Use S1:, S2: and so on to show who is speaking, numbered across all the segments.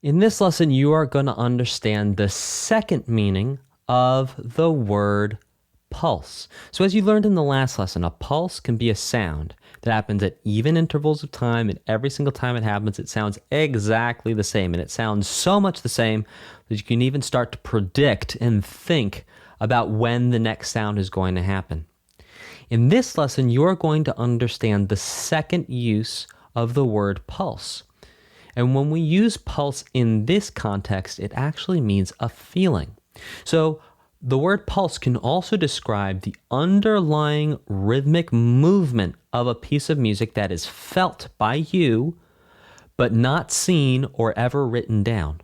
S1: In this lesson, you are going to understand the second meaning of the word pulse. So as you learned in the last lesson, a pulse can be a sound that happens at even intervals of time, and every single time it happens, it sounds exactly the same. And it sounds so much the same that you can even start to predict and think about when the next sound is going to happen. In this lesson, you are going to understand the second use of the word pulse. And when we use pulse in this context, it actually means a feeling. So the word pulse can also describe the underlying rhythmic movement of a piece of music that is felt by you, but not seen or ever written down.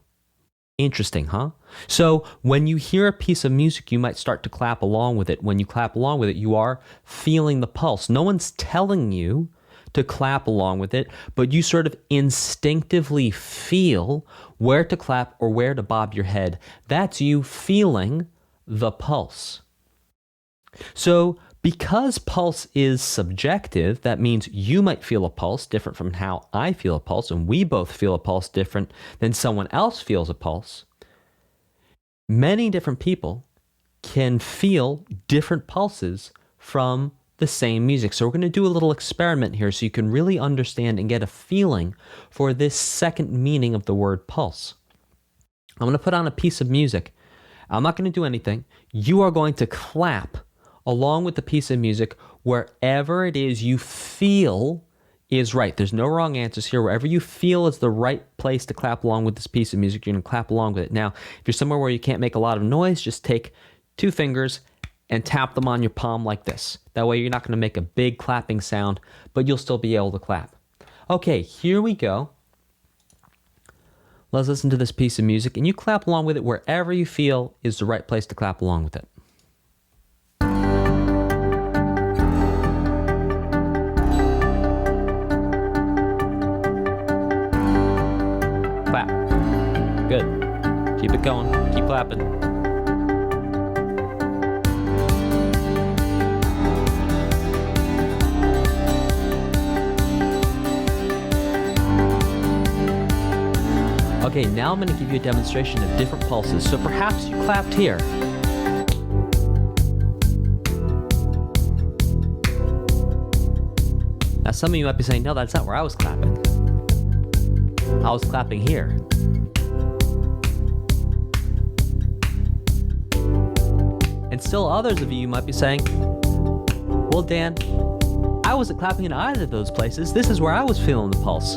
S1: Interesting, huh? So when you hear a piece of music, you might start to clap along with it. When you clap along with it, you are feeling the pulse. No one's telling you to clap along with it, but you sort of instinctively feel where to clap or where to bob your head. That's you feeling the pulse. So because pulse is subjective, that means you might feel a pulse different from how I feel a pulse, and we both feel a pulse different than someone else feels a pulse. Many different people can feel different pulses from the same music. So we're going to do a little experiment here so you can really understand and get a feeling for this second meaning of the word pulse. I'm going to put on a piece of music. I'm not going to do anything. You are going to clap along with the piece of music wherever it is you feel is right. There's no wrong answers here. Wherever you feel is the right place to clap along with this piece of music, you're going to clap along with it. Now, if you're somewhere where you can't make a lot of noise, just take 2 fingers and tap them on your palm like this. That way you're not going to make a big clapping sound, but you'll still be able to clap. Okay, here we go. Let's listen to this piece of music, and you clap along with it wherever you feel is the right place to clap along with it. Clap. Good. Keep it going. Keep clapping. Okay, now I'm going to give you a demonstration of different pulses. So perhaps you clapped here. Now some of you might be saying, no, that's not where I was clapping. I was clapping here. And still others of you might be saying, well, Dan, I wasn't clapping in either of those places. This is where I was feeling the pulse.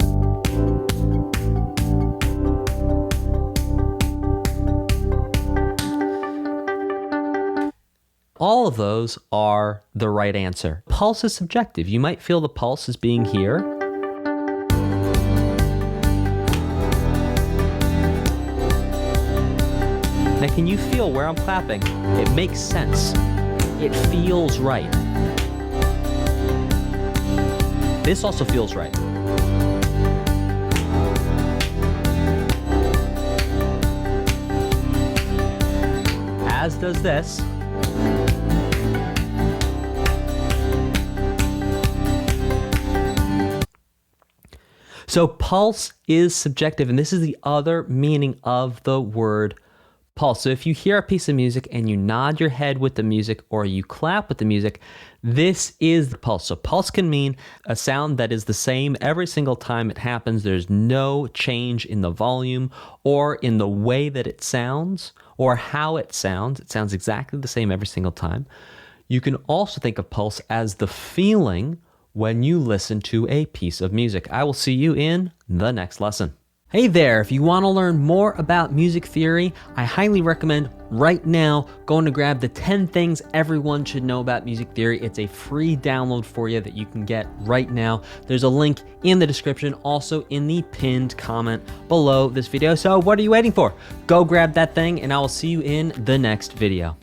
S1: All of those are the right answer. Pulse is subjective. You might feel the pulse as being here. Now, can you feel where I'm clapping? It makes sense. It feels right. This also feels right. As does this. So pulse is subjective, and this is the other meaning of the word pulse. So if you hear a piece of music and you nod your head with the music or you clap with the music, this is the pulse. So pulse can mean a sound that is the same every single time it happens. There's no change in the volume or in the way that it sounds or how it sounds. It sounds exactly the same every single time. You can also think of pulse as the feeling when you listen to a piece of music. I will see you in the next lesson. Hey there, if you want to learn more about music theory, I highly recommend right now going to grab the 10 things everyone should know about music theory. It's a free download for you that you can get right now. There's a link in the description, also in the pinned comment below this video. So what are you waiting for? Go grab that thing, and I will see you in the next video.